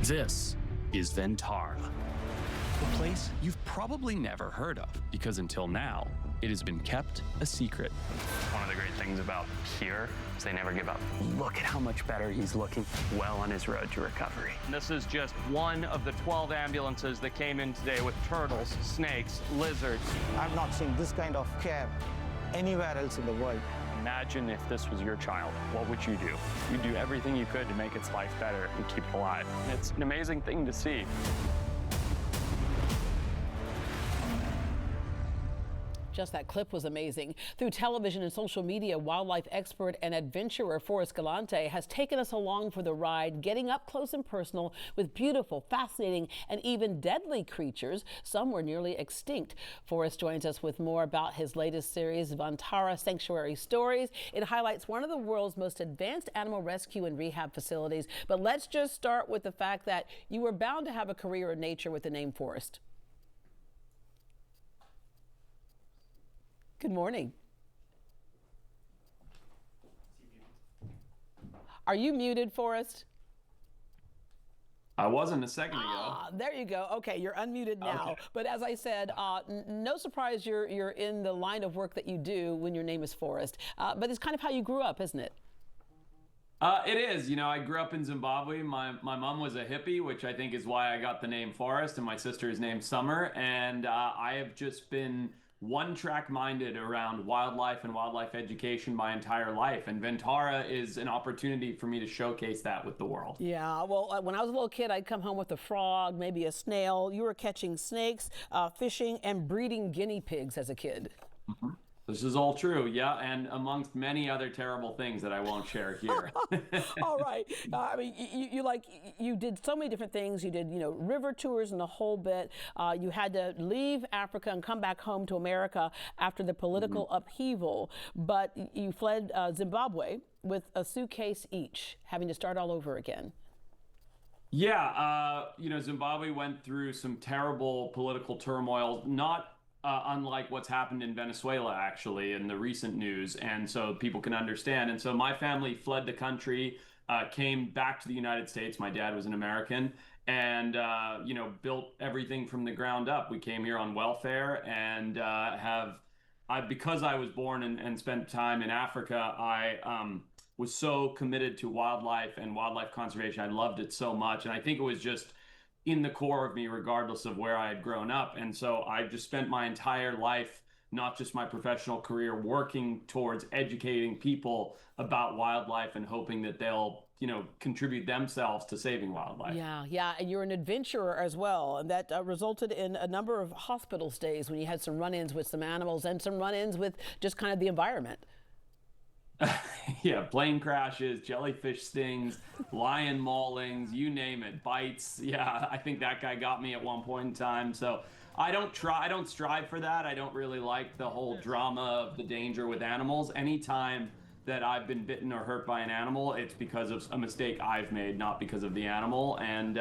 This is Vantara, a place you've probably never heard of because until now, it has been kept a secret. One of the great things about here is they never give up. Look at how much better he's looking, well on his road to recovery. This is just one of the 12 ambulances that came in today with turtles, snakes, lizards. I've not seen this kind of care anywhere else in the world. Imagine if this was your child, what would you do? You'd do everything you could to make its life better and keep it alive. And it's an amazing thing to see. Just that clip was amazing. Through television and social media, wildlife expert and adventurer Forrest Galante has taken us along for the ride, getting up close and personal with beautiful, fascinating, and even deadly creatures. Some were nearly extinct. Forrest joins us with more about his latest series, Vantara Sanctuary Stories. It highlights one of the world's most advanced animal rescue and rehab facilities. But let's just start with the fact that you were bound to have a career in nature with the name Forrest. Good morning. Are you muted, Forrest? I wasn't a second ago. There you go. Okay, you're unmuted now. Okay. But as I said, no surprise you're in the line of work that you do when your name is Forrest. But it's kind of how you grew up, isn't it? It is. You know, I grew up in Zimbabwe. My mom was a hippie, which I think is why I got the name Forrest, and my sister is named Summer. And I have just been one-track minded around wildlife and wildlife education my entire life. And Vantara is an opportunity for me to showcase that with the world. Yeah, well, when I was a little kid, I'd come home with a frog, maybe a snail. You were catching snakes, fishing, and breeding guinea pigs as a kid. Mm-hmm. This is all true, yeah, and amongst many other terrible things that I won't share here. All right. I mean, you did so many different things. You did, river tours and the whole bit. You had to leave Africa and come back home to America after the political upheaval, but you fled Zimbabwe with a suitcase each, having to start all over again. Yeah, Zimbabwe went through some terrible political turmoil, not unlike what's happened in Venezuela, actually, in the recent news. And so people can understand. And so my family fled the country, came back to the United States. My dad was an American and, built everything from the ground up. We came here on welfare and because I was born and spent time in Africa, I was so committed to wildlife and wildlife conservation. I loved it so much. And I think it was just in the core of me, regardless of where I had grown up. And so I just spent my entire life, not just my professional career, working towards educating people about wildlife and hoping that they'll, contribute themselves to saving wildlife. Yeah. And you're an adventurer as well. And that resulted in a number of hospital stays when you had some run-ins with some animals and some run-ins with just kind of the environment. Yeah, plane crashes, jellyfish stings, lion maulings, you name it, bites. Yeah, I think that guy got me at one point in time. So I don't strive for that. I don't really like the whole drama of the danger with animals. Anytime that I've been bitten or hurt by an animal, it's because of a mistake I've made, not because of the animal. And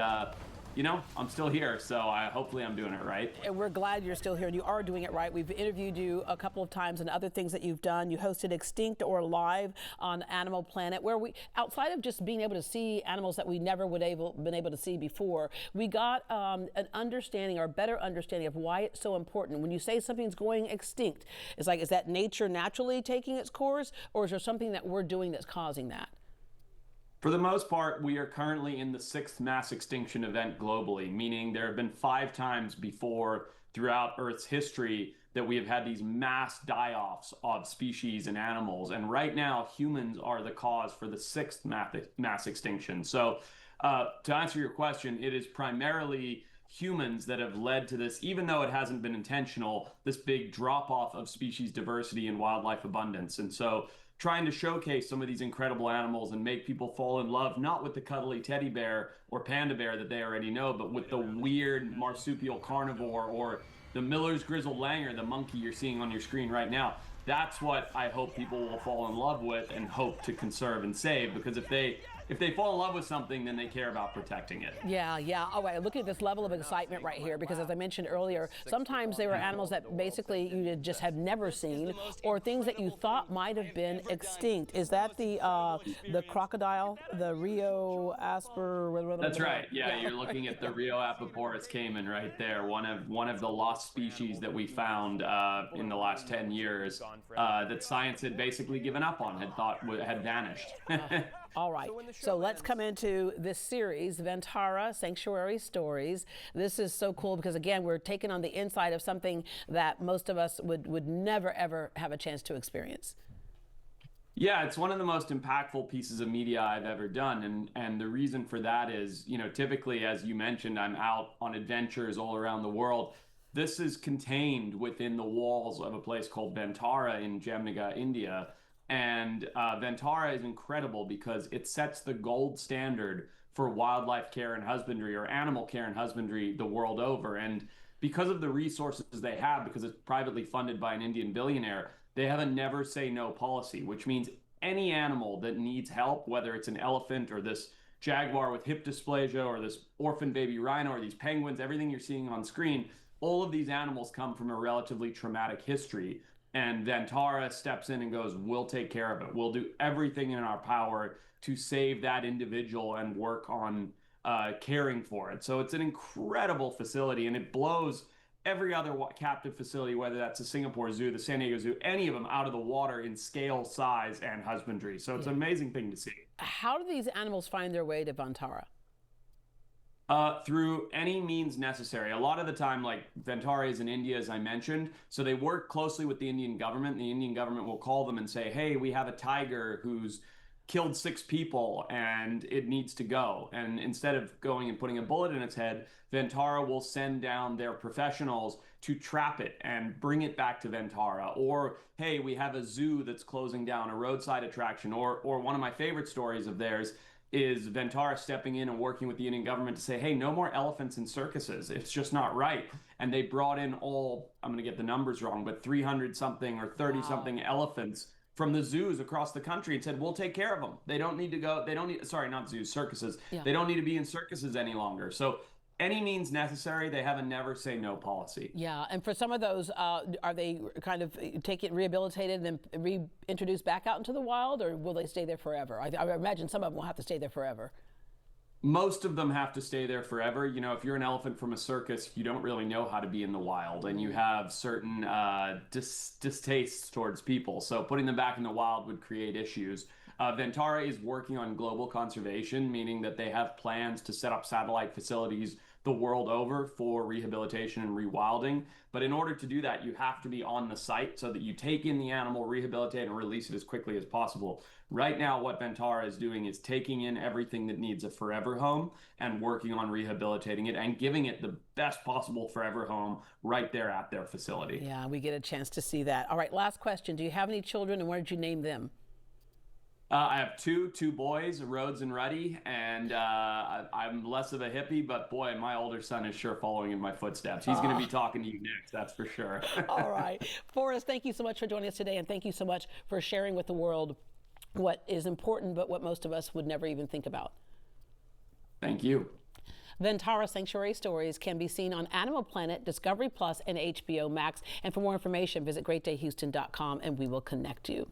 I'm still here, so hopefully I'm doing it right. And we're glad you're still here, and you are doing it right. We've interviewed you a couple of times and other things that you've done. You hosted Extinct or Live on Animal Planet, where we, outside of just being able to see animals that we never would been able to see before, we got an understanding or a better understanding of why it's so important. When you say something's going extinct, it's like, is that nature naturally taking its course, or is there something that we're doing that's causing that? For the most part, we are currently in the 6th mass extinction event globally, meaning there have been 5 times before throughout Earth's history that we have had these mass die-offs of species and animals. And right now, humans are the cause for the 6th mass extinction. So to answer your question, it is primarily humans that have led to this, even though it hasn't been intentional, this big drop-off of species diversity and wildlife abundance. And so trying to showcase some of these incredible animals and make people fall in love, not with the cuddly teddy bear or panda bear that they already know, but with the weird marsupial carnivore or the Miller's grizzled langur, the monkey you're seeing on your screen right now. That's what I hope people will fall in love with and hope to conserve and save, because if they if they fall in love with something, then they care about protecting it. Yeah, yeah. Oh, wait, look at this level of excitement right here, because as I mentioned earlier, sometimes there are animals that basically you just have never seen, or things that you thought might have been extinct. Is that the crocodile, the Rio Asper? That's right. Yeah, you're looking at the Rio Apiporus caiman right there, one of the lost species that we found in the last 10 years that science had basically given up on, had vanished. All right, so let's come into this series, Vantara, Sanctuary Stories. This is so cool because, again, we're taking on the inside of something that most of us would never, ever have a chance to experience. Yeah, it's one of the most impactful pieces of media I've ever done. And the reason for that is, typically, as you mentioned, I'm out on adventures all around the world. This is contained within the walls of a place called Vantara in Jamnagar, India. And Vantara is incredible because it sets the gold standard for wildlife care and husbandry, or animal care and husbandry, the world over. And because of the resources they have, because it's privately funded by an Indian billionaire, they have a never say no policy, which means any animal that needs help, whether it's an elephant or this jaguar with hip dysplasia or this orphan baby rhino or these penguins, everything you're seeing on screen, all of these animals come from a relatively traumatic history. And Vantara steps in and goes, we'll take care of it. We'll do everything in our power to save that individual and work on caring for it. So it's an incredible facility, and it blows every other captive facility, whether that's the Singapore Zoo, the San Diego Zoo, any of them, out of the water in scale, size, and husbandry. So it's an amazing thing to see. How do these animals find their way to Vantara? Through any means necessary. A lot of the time, like Vantara is in India, as I mentioned, so they work closely with the Indian government. The Indian government will call them and say, hey, we have a tiger who's killed 6 people and it needs to go. And instead of going and putting a bullet in its head, Vantara will send down their professionals to trap it and bring it back to Vantara. Or, hey, we have a zoo that's closing down, a roadside attraction. Or one of my favorite stories of theirs is Vantara stepping in and working with the Indian government to say, hey, no more elephants in circuses. It's just not right. And they brought in all, I'm going to get the numbers wrong, but 300 something or 30 something elephants from the zoos across the country and said, we'll take care of them. They don't need to go, sorry, not zoos, circuses. Yeah. They don't need to be in circuses any longer. So any means necessary. They have a never say no policy. Yeah, and for some of those, are they kind of rehabilitated and then reintroduced back out into the wild, or will they stay there forever? I imagine some of them will have to stay there forever. Most of them have to stay there forever. If you're an elephant from a circus, you don't really know how to be in the wild, and you have certain distastes towards people. So putting them back in the wild would create issues. Vantara is working on global conservation, meaning that they have plans to set up satellite facilities the world over for rehabilitation and rewilding. But in order to do that, you have to be on the site so that you take in the animal, rehabilitate, and release it as quickly as possible. Right now, what Vantara is doing is taking in everything that needs a forever home and working on rehabilitating it and giving it the best possible forever home right there at their facility. Yeah, we get a chance to see that. All right, last question. Do you have any children, and where did you name them? I have two boys, Rhodes and Ruddy, and I'm less of a hippie, but boy, my older son is sure following in my footsteps. He's going to be talking to you next, that's for sure. All right. Forrest, thank you so much for joining us today, and thank you so much for sharing with the world what is important, but what most of us would never even think about. Thank you. Vantara Sanctuary Stories can be seen on Animal Planet, Discovery Plus, and HBO Max. And for more information, visit greatdayhouston.com, and we will connect you.